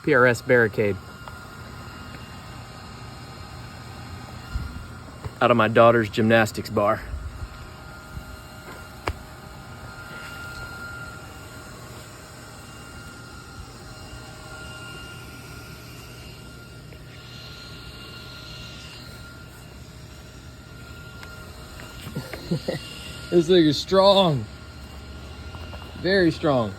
PRS Barricade. Out of my daughter's gymnastics bar. This thing is strong. Very strong.